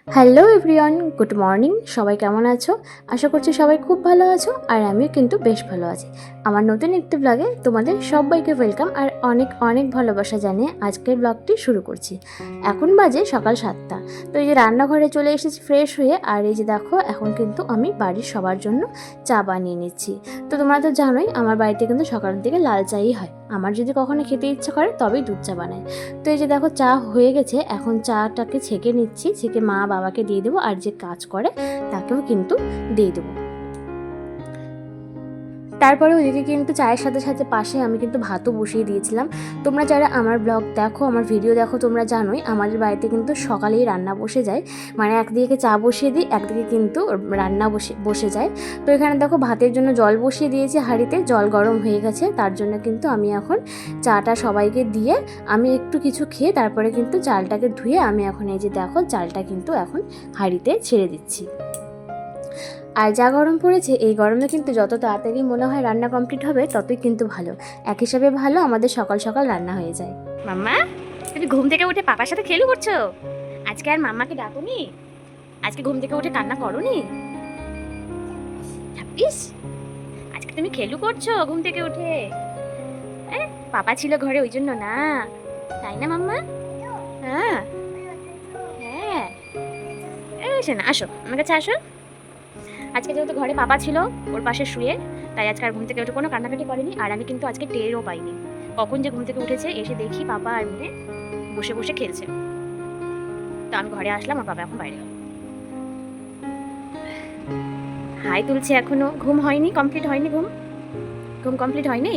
Hello everyone, good morning. সবাই কেমন আছো? আশা করছি সবাই খুব ভালো আছো, আর আমিও কিন্তু বেশ ভালো আছি। আমার নতুন একটি ব্লগে তোমাদের সবাইকে ওয়েলকাম আর অনেক অনেক ভালোবাসা জানিয়ে আজকের ব্লগটি শুরু করছি। এখন বাজে সকাল 7টা। তো এই যে রান্নাঘরে চলে এসেছি ফ্রেশ হয়ে, আর এই যে দেখো এখন কিন্তু আমি বাড়ির সবার জন্য চা বানিয়ে নিচ্ছি। তো তোমরা তো জানোই আমার বাড়িতে কিন্তু সকালের দিকে লাল চাই হয়। আমার যদি কখনো খেতে ইচ্ছা করে তবেই দুধ চা বানাই। তো এই যে দেখো চা হয়ে গেছে, এখন চাটাকে ছেঁকে নিচ্ছি, ছেঁকে মা বাবাকে দিয়ে দেবো, আর যে কাজ করে তাকেও কিন্তু দিয়ে দেবো। তারপরে ওইদিকে কিন্তু চায়ের সাথে সাথে পাশে আমি কিন্তু ভাতও বসিয়ে দিয়েছিলাম। তোমরা যারা আমার ব্লগ দেখো, আমার ভিডিও দেখো, তোমরা জানোই আমাদের বাড়িতে কিন্তু সকালেই রান্না বসে যায়। মানে একদিকে চা বসিয়ে দিই, একদিকে কিন্তু রান্না বসে যায়। তো এখানে দেখো ভাতের জন্য জল বসিয়ে দিয়েছি হাঁড়িতে, জল গরম হয়ে গেছে। তার জন্য কিন্তু আমি এখন চাটা সবাইকে দিয়ে আমি একটু কিছু খেয়ে তারপরে কিন্তু চালটাকে ধুয়ে আমি এখন এই যে দেখো চালটা কিন্তু এখন হাঁড়িতে ছেড়ে দিচ্ছি। আর যা গরম পড়েছে, এই গরমে কিন্তু যত তাড়াতাড়ি মনে হয় রান্না কমপ্লিট হবে ততই কিন্তু ভালো। এক হিসাবে ভালো আমাদের সকাল সকাল রান্না হয়ে যায়। মাম্মা, তুমি ঘুম থেকে উঠে পাপার সাথে খেলু করছো? আজকে আর মাম্মাকে ডাকুনি? আজকে ঘুম থেকে উঠে কান্না করোনি? ছাব্বিশ, আজকে তুমি খেলু করছো ঘুম থেকে উঠে? পাপা ছিল ঘরে ওই জন্য না, তাই না মাম্মা? হ্যাঁ হ্যাঁ, এসে না, আসো আমার কাছে আসো। আজকে যেহেতু ঘরে পাপা ছিল ওর পাশে শুয়ে, তাই আজকে আর ঘুম থেকে উঠে কোনো কান্নাকাটি করেনি। আর আমি কিন্তু আজকে টেরও পাইনি কখন যে ঘুম থেকে উঠেছে। এসে দেখি পাপা আর মেয়ে বসে বসে খেলছে। তো আমি ঘরে আসলাম আর বাবা এখন বাইরে গেল। হাই তুলছে, এখনো ঘুম হয়নি, কমপ্লিট হয়নি, ঘুম ঘুম কমপ্লিট হয়নি।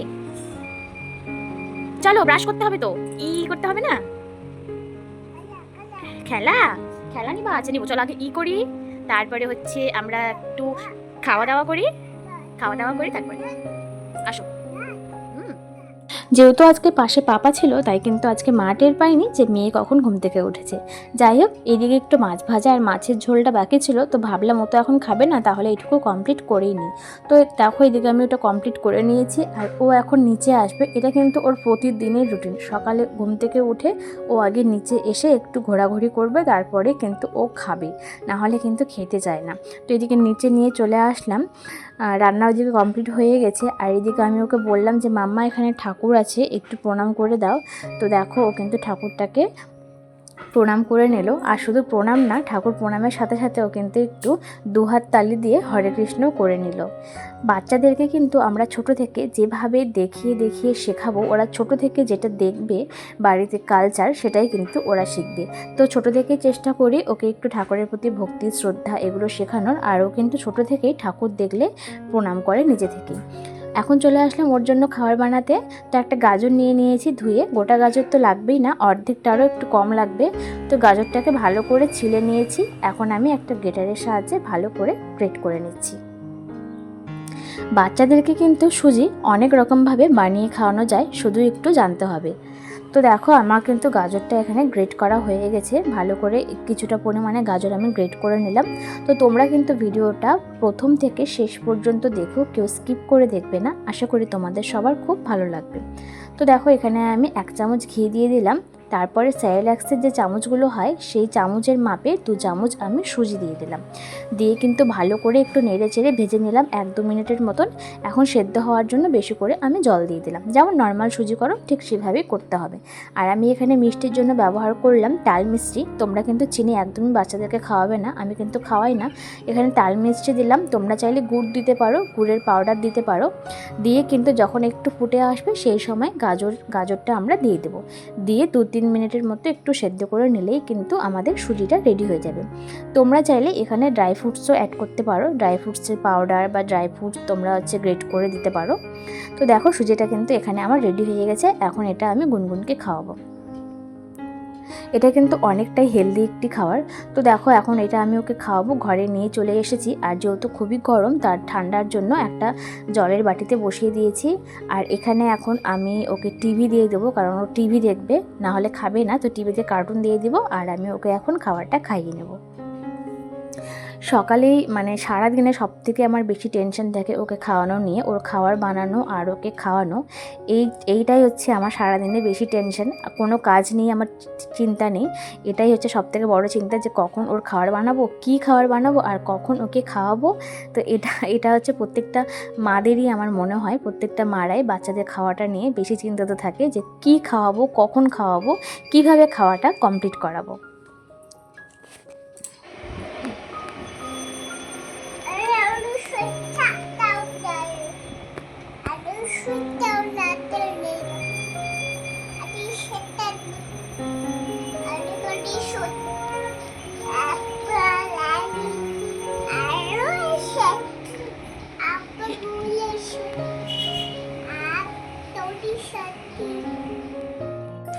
চলো ব্রাশ করতে হবে, তো করতে হবে না? খেলা খেলা নিবা? আচ্ছা নিবো, চলো আগে করি, তারপরে হচ্ছে আমরা একটু খাওয়া দাওয়া করি, তারপরে আসো। যেহেতু আজকে পাশে পাপা ছিল, তাই কিন্তু আজকে মা টের পাইনি যে মেয়ে কখন ঘুম থেকে উঠেছে। যাই হোক, এদিকে একটু মাছ ভাজা আর মাছের ঝোলটা বাকি ছিল, তো ভাবলাম ও তো এখন খাবে না, তাহলে এটুকু কমপ্লিট করেই নিই। তো দেখো এদিকে আমি ওটা কমপ্লিট করে নিয়েছি, আর ও এখন নিচে আসবে। এটা কিন্তু ওর প্রতিদিনের রুটিন। সকালে ঘুম থেকে উঠে ও আগে নিচে এসে একটু ঘোরাঘুরি করবে, তারপরে কিন্তু ও খাবে, না হলে কিন্তু খেতে চায় না। তো এদিকে নিচে নিয়ে চলে আসলাম। রান্না ওইদিকে কমপ্লিট হয়ে গেছে, আর এদিকে আমি ওকে বললাম যে মাম্মা এখানে ঠাকুর আছে, একটু প্রণাম করে দাও। তো দেখো ও কিন্তু ঠাকুরটাকে প্রণাম করে নিল। আর শুধু প্রণাম না, ঠাকুর প্রণামের সাথে সাথে ও কিন্তু একটু দুহাত তালি দিয়ে হরে কৃষ্ণ করে নিল। বাচ্চাদেরকে কিন্তু আমরা ছোট থেকে যেভাবে দেখিয়ে দেখিয়ে শেখাবো, ওরা ছোট থেকে যেটা দেখবে বাড়িতে কালচার, সেটাই কিন্তু ওরা শিখবে। তো ছোট থেকেই চেষ্টা করি ওকে একটু ঠাকুরের প্রতি ভক্তি শ্রদ্ধা এগুলো শেখানোর। আর ও কিন্তু ছোট থেকেই ঠাকুর দেখলে প্রণাম করে নিজে থেকেই। এখন চলে আসলাম ওর জন্য খাবার বানাতে। তো একটা গাজর নিয়ে নিয়েছি ধুয়ে। গোটা গাজর তো লাগবেই না, অর্ধেকটারও একটু কম লাগবে। তো গাজরটাকে ভালো করে ছিলে নিয়েছি। এখন আমি একটা গ্রেটারের সাহায্যে ভালো করে গ্রেট করে নিচ্ছি। বাচ্চাদেরকে কিন্তু সুজি অনেক রকমভাবে বানিয়ে খাওয়ানো যায়, শুধু একটু জানতে হবে। তো দেখো আমার কিন্তু গাজরটা এখানে গ্রেট করা হয়ে গেছে। ভালো করে কিছুটা পরিমাণে গাজর আমি গ্রেট করে নিলাম। তো তোমরা কিন্তু ভিডিওটা প্রথম থেকে শেষ পর্যন্ত দেখো, কেউ স্কিপ করে দেখবে না। আশা করি তোমাদের সবার খুব ভালো লাগবে। তো দেখো এখানে আমি 1 চামচ ঘি দিয়ে দিলাম। তারপরে সেরেল্যাক্সের যে চামচগুলো হয় সেই চামচের মাপে 2 চামচ আমি সুজি দিয়ে দিলাম। দিয়ে কিন্তু ভালো করে একটু নেড়ে চেড়ে ভেজে নিলাম 1-2 মিনিটের মতন। এখন সেদ্ধ হওয়ার জন্য বেশি করে আমি জল দিয়ে দিলাম। যেমন নর্মাল সুজি করো ঠিক সেভাবেই করতে হবে। আর আমি এখানে মিষ্টির জন্য ব্যবহার করলাম তাল মিষ্টি। তোমরা কিন্তু চিনি একদমই বাচ্চাদেরকে খাওয়াবে না, আমি কিন্তু খাওয়াই না। এখানে তাল মিষ্টি দিলাম, তোমরা চাইলে গুড় দিতে পারো, গুড়ের পাউডার দিতে পারো। দিয়ে কিন্তু যখন একটু ফুটে আসবে সেই সময় গাজরটা আমরা দিয়ে দেবো। দিয়ে 2-3 মিনিটের মতো একটু সেদ্ধ করে নিলেই কিন্তু আমাদের সুজিটা রেডি হয়ে যাবে। তোমরা চাইলে এখানে ড্রাই ফ্রুটসও অ্যাড করতে পারো, ড্রাই ফ্রুটসের পাউডার বা ড্রাই ফ্রুটস তোমরা গ্রেট করে দিতে পারো। তো দেখো সুজিটা কিন্তু এখানে আমার রেডি হয়ে গেছে। এখন এটা আমি গুনগুনকে খাওয়াবো। এটা কিন্তু অনেকটাই হেলদি একটি খাবার। তো দেখো এখন এটা আমি ওকে খাওয়াবো। ঘরে নিয়ে চলে এসেছি, আর যেহেতু খুবই গরম তার ঠান্ডার জন্য একটা জলের বাটিতে বসিয়ে দিয়েছি। আর এখানে এখন আমি ওকে টিভি দিয়ে দেবো, কারণ ও টিভি দেখবে, না হলে খাবে না। তো টিভিতে কার্টুন দিয়ে দিব, আর আমি ওকে এখন খাবারটা খাইয়ে নেব। সকালেই মানে সারাদিনে সবথেকে আমার বেশি টেনশন থাকে ওকে খাওয়ানো নিয়ে, ওর খাবার বানানো আর ওকে খাওয়ানো। এইটাই হচ্ছে আমার সারাদিনে বেশি টেনশন। কোনো কাজ নিয়ে আমার চিন্তা নেই, এটাই হচ্ছে সবথেকে বড় চিন্তা যে কখন ওর খাবার বানাবো, কী খাবার বানাবো আর কখন ওকে খাওয়াবো। তো এটা হচ্ছে প্রত্যেকটা মাদেরই আমার মনে হয়, প্রত্যেকটা মারাই বাচ্চাদের খাওয়াটা নিয়ে বেশি চিন্তিত থাকে যে কী খাওয়াবো, কখন খাওয়াবো, কীভাবে খাওয়াটা কমপ্লিট করাবো।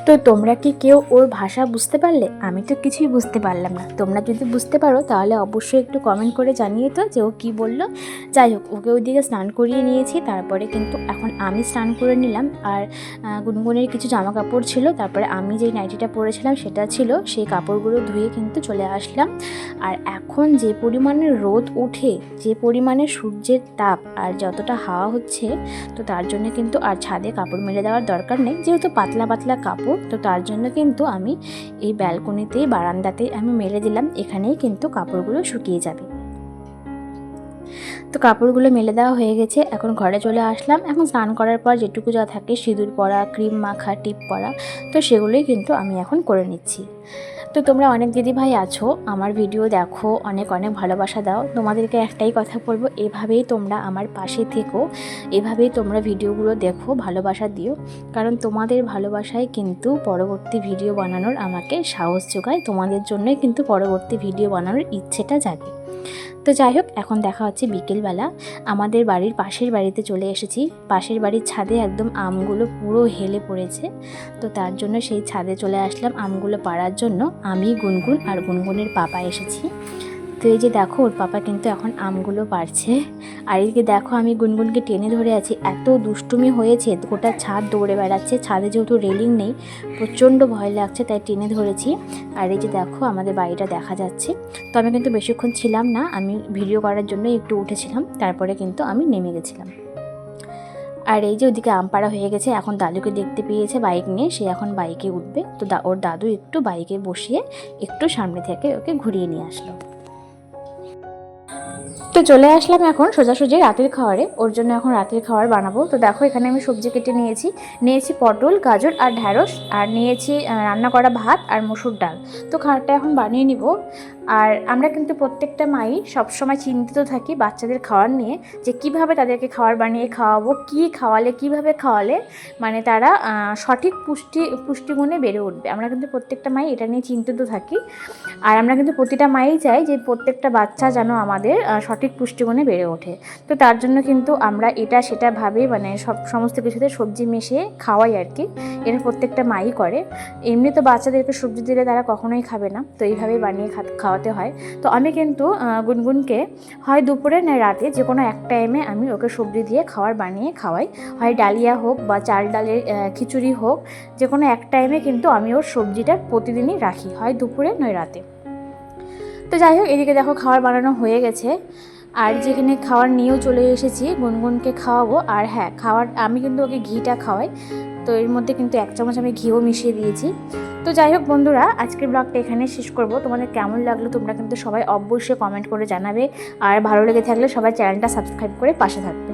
তো তোমরা কি কেউ ওর ভাষা বুঝতে পারলে? আমি তো কিছুই বুঝতে পারলাম না। তোমরা যদি বুঝতে পারো তাহলে অবশ্যই একটু কমেন্ট করে জানিয়ে তো যে ও কী বললো। যাই হোক, ওকে ওইদিকে স্নান করিয়ে নিয়েছি, তারপরে কিন্তু এখন আমি স্নান করে নিলাম। আর গুনগুনের কিছু জামা কাপড় ছিল, তারপরে আমি যেই নাইটিটা পরেছিলাম সেটা ছিল, সেই কাপড়গুলো ধুয়ে কিন্তু চলে আসলাম। আর এখন যে পরিমাণে রোদ ওঠে, যে পরিমাণে সূর্যের তাপ আর যতটা হাওয়া হচ্ছে, তো তার জন্য কিন্তু আর ছাদে কাপড় মেলে দেওয়ার দরকার নেই, যেহেতু পাতলা পাতলা কাপড়। তো তার জন্য কিন্তু আমি এই ব্যালকনিতেই, বারান্দাতেই আমি মেলে দিলাম, এখানেই কিন্তু কাপড়গুলো শুকিয়ে যাবে। তো কাপড়গুলো মেলে দেওয়া হয়ে গেছে, এখন ঘরে চলে আসলাম। এখন স্নান করার পর যেটুকু যা থাকে, সিঁদুর পরা, ক্রিম মাখা, টিপ পরা, তো সেগুলোই কিন্তু আমি এখন করে নিচ্ছি। তো তোমরা অনেক দিদিভাই আছো, আমার ভিডিও দেখো, অনেক অনেক ভালোবাসা দাও। তোমাদেরকে একটাই কথা বলবো, এভাবেই তোমরা আমার পাশে থেকো, এভাবেই তোমরা ভিডিওগুলো দেখো, ভালোবাসা দিও। কারণ তোমাদের ভালোবাসায় কিন্তু পরবর্তী ভিডিও বানানোর আমাকে সাহস যোগায়, তোমাদের জন্যই কিন্তু পরবর্তী ভিডিও বানানোর ইচ্ছেটা জাগে। তো যাই হোক, এখন দেখা হচ্ছে বিকেলবেলা। আমাদের বাড়ির পাশের বাড়িতে চলে এসেছি। পাশের বাড়ির ছাদে একদম আমগুলো পুরো হেলে পড়েছে, তো তার জন্য সেই ছাদে চলে আসলাম আমগুলো পাড়ার জন্য। আমি, গুনগুন আর গুনগুনের পাপা এসেছি। তো এই যে দেখো, ওর পাপা কিন্তু এখন আমগুলো পাড়ছে। আর এইদিকে দেখো, আমি গুনগুনকে টেনে ধরে আছি, এত দুষ্টুমি হয়েছে, গোটা ছাদ দৌড়ে বেড়াচ্ছে। ছাদে যেহেতু রেলিং নেই, প্রচণ্ড ভয় লাগছে, তাই টেনে ধরেছি। আর এই যে দেখো, আমাদের বাড়িটা দেখা যাচ্ছে। তো আমি কিন্তু বেশিক্ষণ ছিলাম না, আমি ভিডিও করার জন্য একটু উঠেছিলাম, তারপরে কিন্তু আমি নেমে গেছিলাম। আর এই যে ওদিকে আম পাড়া হয়ে গেছে, এখন দাদুকে দেখতে পেয়েছে বাইক নিয়ে, সে এখন বাইকে উঠবে। তো ওর দাদু একটু বাইকে বসিয়ে একটু সামনে থেকে ওকে ঘুরিয়ে নিয়ে আসলো। তো চলে আসলাম এখন সোজাসুজি রাতের খাবারে। ওর জন্য এখন রাতের খাবার বানাবো। তো দেখো, এখানে আমি সবজি কেটে নিয়েছি পটল, গাজর আর ঢ্যাঁড়স, আর নিয়েছি রান্না করা ভাত আর মসুর ডাল। তো খাবারটা এখন বানিয়ে নিব। আর আমরা কিন্তু প্রত্যেকটা মাই সবসময় চিন্তিত থাকি বাচ্চাদের খাওয়ার নিয়ে, যে কিভাবে তাদেরকে খাবার বানিয়ে খাওয়াবো, কী খাওয়ালে, কিভাবে খাওয়ালে মানে তারা সঠিক পুষ্টিগুণে বেড়ে উঠবে। আমরা কিন্তু প্রত্যেকটা মাই এটা নিয়ে চিন্তিত থাকি। আর আমরা কিন্তু প্রতিটা মাই চাই যে প্রত্যেকটা বাচ্চা যেন আমাদের সঠিক পুষ্টিগুণে বেড়ে ওঠে। তো তার জন্য কিন্তু আমরা এটা সেটা ভাবে মানে সমস্ত কিছুতে সবজি মিশিয়ে খাওয়াই আর কি। এটা প্রত্যেকটা মাই করে। এমনি তো বাচ্চাদেরকে সবজি দিলে তারা কখনোই খাবে না, তো এইভাবেই বানিয়ে খাওয়াতে হয়। তো আমি কিন্তু গুনগুনকে হয় দুপুরে না রাতে যে কোনো এক টাইমে আমি ওকে সবজি দিয়ে খাবার বানিয়ে খাওয়াই। হয় ডালিয়া হোক বা চাল ডালের খিচুড়ি হোক, যে কোনো এক টাইমে কিন্তু আমি ওর সবজিটা প্রতিদিনই রাখি, হয় দুপুরে নয় রাতে। তো যাই হোক, এদিকে দেখো খাবার বানানো হয়ে গেছে। আর যেখানে খাবার নিয়েও চলে এসেছি, গুনগুনকে খাওয়াবো। আর হ্যাঁ, আমি কিন্তু ওকে ঘিটা খাওয়াই, তো এর মধ্যে কিন্তু 1 চামচ আমি ঘিও মিশিয়ে দিয়েছি। তো যাই হোক বন্ধুরা, আজকের ব্লগটা এখানে শেষ করব। তোমাদের কেমন লাগলো তোমরা কিন্তু সবাই অবশ্যই কমেন্ট করে জানাবে। আর ভালো লেগে থাকলে সবাই চ্যানেলটা সাবস্ক্রাইব করে পাশে থাকবে।